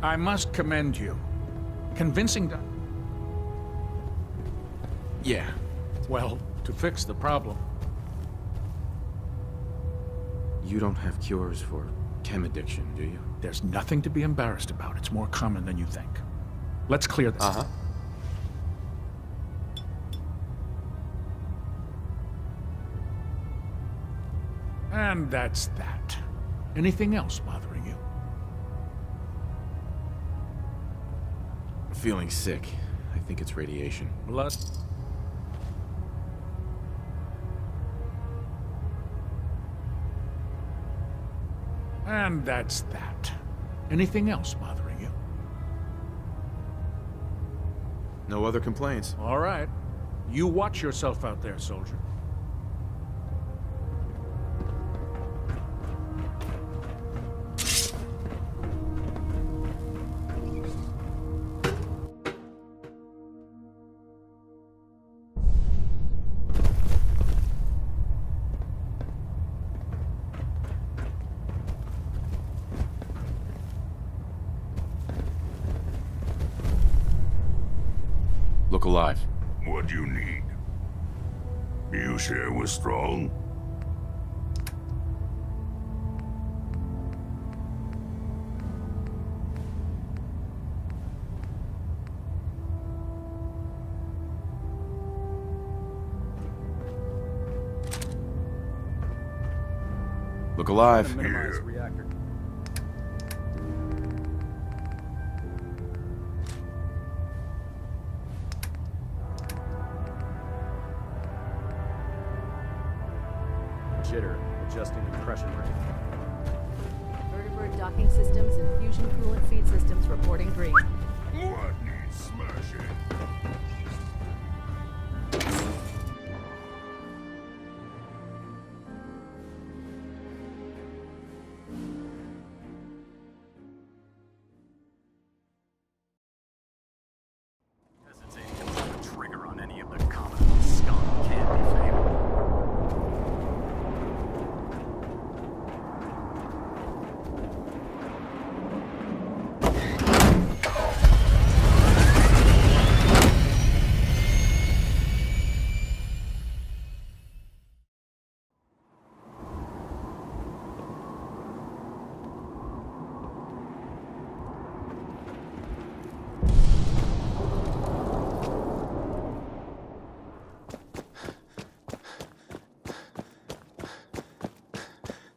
I must commend you. Convincing Yeah. well, to fix the problem. You don't have cures for chem addiction, do you? There's nothing to be embarrassed about. It's more common than you think. Let's clear this. Uh-huh. And that's that. Anything else bothering you? I'm feeling sick. I think it's radiation. Blood? And that's that. Anything else bothering you? No other complaints. All right. You watch yourself out there, soldier. Look alive. What do you need? You share with Strong? Look alive. Here. Reactor. Jitter, adjusting compression rate. Vertibird docking systems and fusion coolant feed systems reporting green. What needs smashing? Hesitating to pull the trigger on any of the common scum can't be fatal.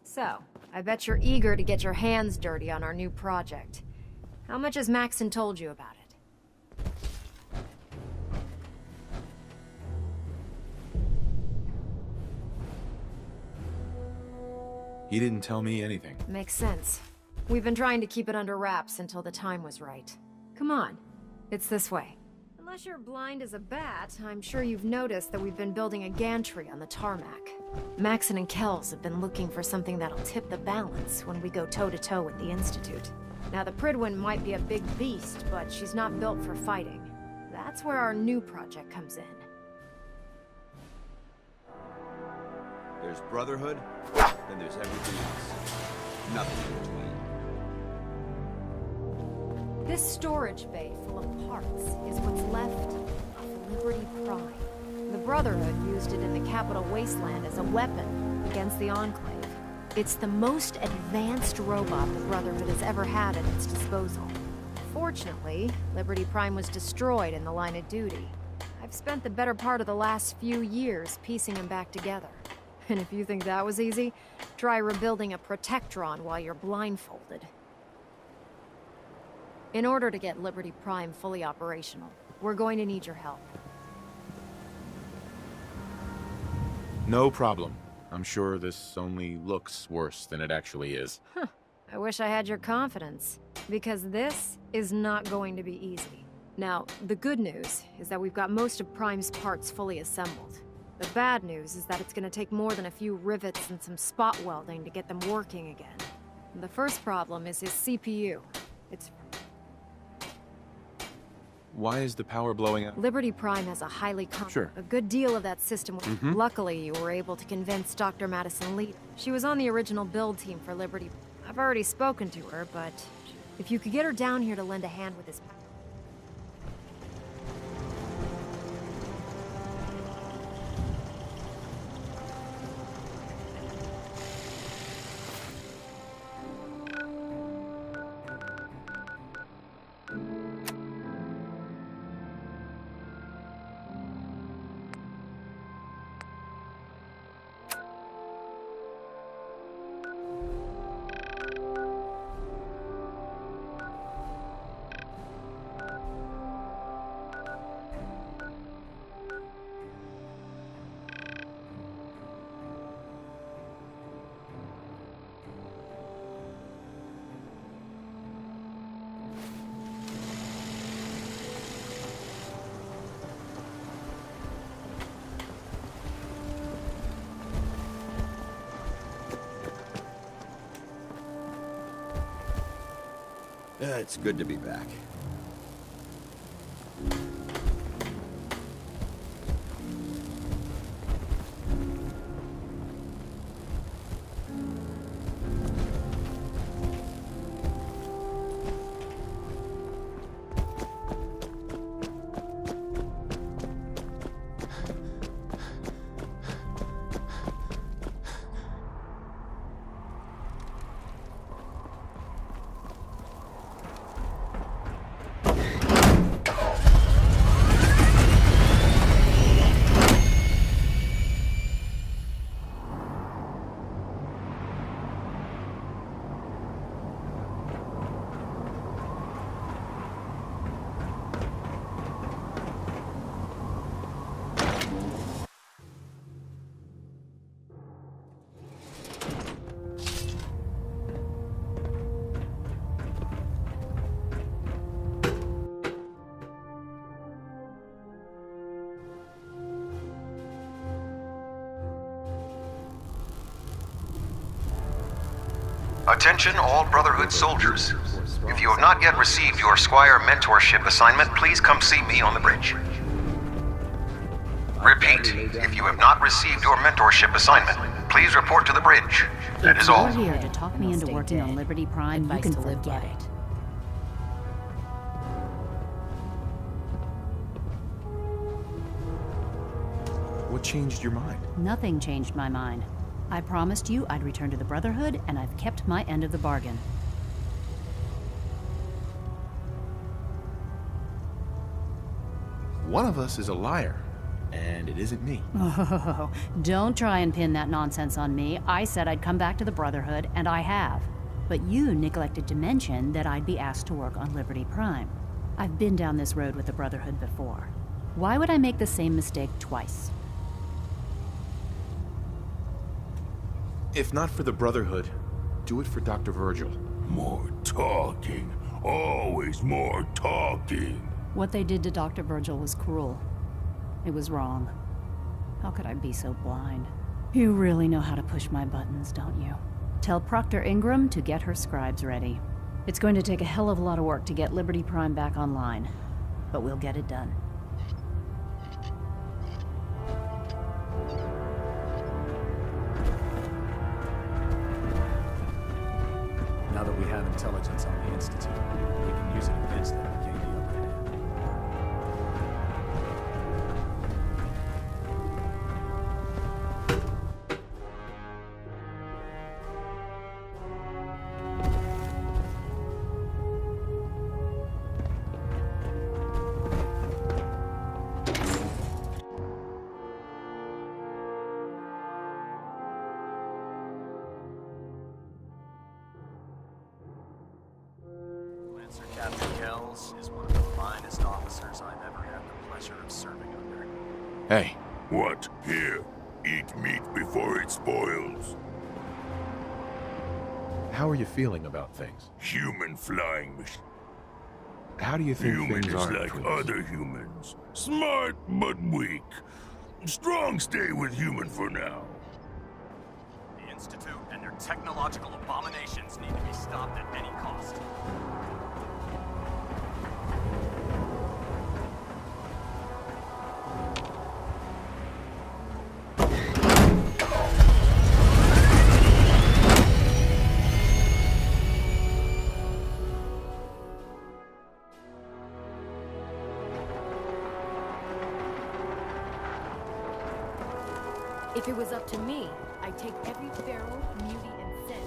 So, I bet you're eager to get your hands dirty on our new project. How much has Maxon told you about it? He didn't tell me anything. Makes sense. We've been trying to keep it under wraps until the time was right. Come on, it's this way. Unless you're blind as a bat, I'm sure you've noticed that we've been building a gantry on the tarmac. Maxon and Kells have been looking for something that'll tip the balance when we go toe-to-toe with the Institute. Now, the Prydwen might be a big beast, but she's not built for fighting. That's where our new project comes in. There's Brotherhood, then there's everything else. Nothing in between. This storage bay full of parts is what's left of Liberty Prime. The Brotherhood used it in the Capital Wasteland as a weapon against the Enclave. It's the most advanced robot the Brotherhood has ever had at its disposal. Fortunately, Liberty Prime was destroyed in the line of duty. I've spent the better part of the last few years piecing them back together. And if you think that was easy, try rebuilding a Protectron while you're blindfolded. In order to get Liberty Prime fully operational, we're going to need your help. No problem. I'm sure this only looks worse than it actually is. I wish I had your confidence, because this is not going to be easy. Now, the good news is that we've got most of Prime's parts fully assembled. The bad news is that it's going to take more than a few rivets and some spot welding to get them working again. The first problem is his CPU. It's... Why is the power blowing out? Liberty Prime has a highly Sure. A good deal of that system. Luckily, you were able to convince Dr. Madison Lee. She was on the original build team for Liberty. I've already spoken to her, but If you could get her down here to lend a hand with this... It's good to be back. Attention all Brotherhood soldiers. If you have not yet received your Squire mentorship assignment, please come see me on the bridge. Repeat, if you have not received your mentorship assignment, please report to the bridge. That is all. If you're here to talk me into working on Liberty Prime, you can forget it. What changed your mind? Nothing changed my mind. I promised you I'd return to the Brotherhood, and I've kept my end of the bargain. One of us is a liar, and it isn't me. Oh, don't try and pin that nonsense on me. I said I'd come back to the Brotherhood, and I have. But you neglected to mention that I'd be asked to work on Liberty Prime. I've been down this road with the Brotherhood before. Why would I make the same mistake twice? If not for the Brotherhood, do it for Dr. Virgil. More talking. Always more talking. What they did to Dr. Virgil was cruel. It was wrong. How could I be so blind? You really know how to push my buttons, don't you? Tell Proctor Ingram to get her scribes ready. It's going to take a hell of a lot of work to get Liberty Prime back online, but we'll get it done. Now that we have intelligence on the Institute, we can use it against them and gain the upper hand. Lancer Captain Kells is one of the finest officers I've ever had the pleasure of serving under. Hey, What? Here. Eat meat before it spoils. how are you feeling about things? Human flying machine. How do you think Human things is are like between us? other humans. Smart, but weak. Strong stay with human for now. The Institute and their technological abominations need to be stopped at any cost. If it was up to me, I'd take every pharaoh, beauty, and sin.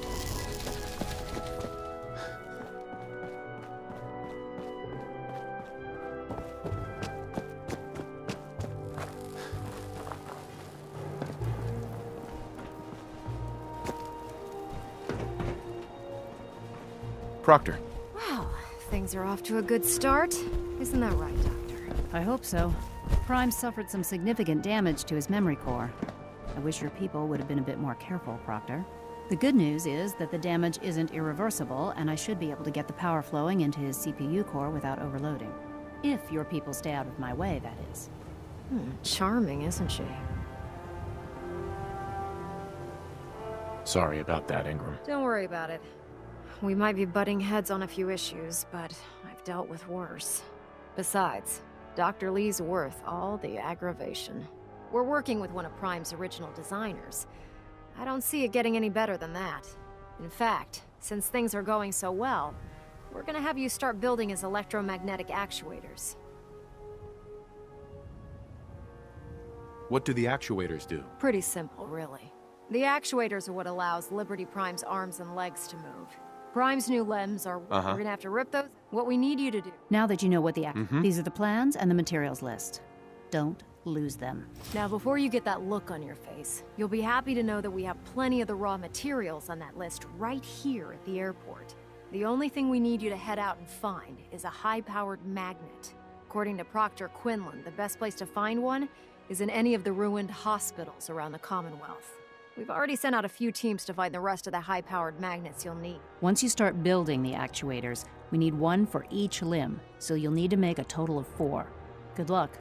Proctor. Well, things are off to a good start. Isn't that right, Doctor? I hope so. Prime suffered some significant damage to his memory core. I wish your people would have been a bit more careful, Proctor. The good news is that the damage isn't irreversible, and I should be able to get the power flowing into his CPU core without overloading. If your people stay out of my way, that is. Charming, isn't she? Sorry about that, Ingram. Don't worry about it. We might be butting heads on a few issues, but I've dealt with worse. Besides, Dr. Lee's worth all the aggravation. We're working with one of Prime's original designers. I don't see it getting any better than that. In fact, since things are going so well, we're gonna have you start building his electromagnetic actuators. What do the actuators do? Pretty simple, really. The actuators are what allows Liberty Prime's arms and legs to move. Prime's new limbs are... We're gonna have to rip those... What we need you to do. Now that you know what the These are the plans and the materials list. Don't lose them. Now, before you get that look on your face, you'll be happy to know that we have plenty of the raw materials on that list right here at the airport. The only thing we need you to head out and find is a high-powered magnet. According to Proctor Quinlan, the best place to find one is in any of the ruined hospitals around the Commonwealth. We've already sent out a few teams to find the rest of the high-powered magnets you'll need. Once you start building the actuators, we need one for each limb, so you'll need to make a total of 4. Good luck.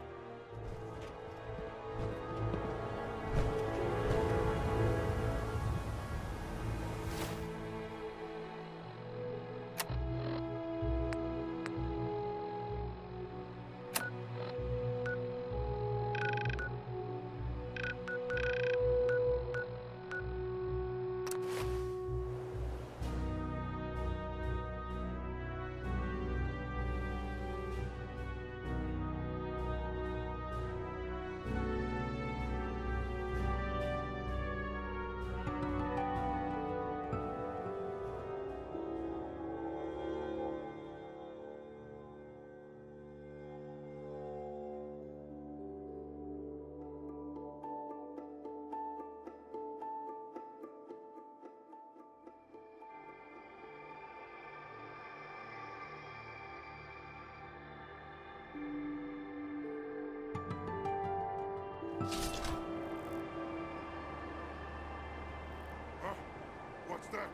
What's that?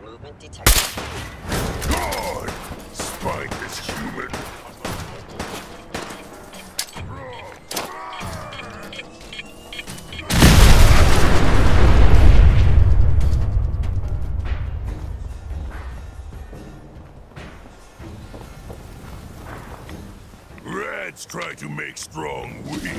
Movement detected. God! Spineless human! Rats try to make strong weak.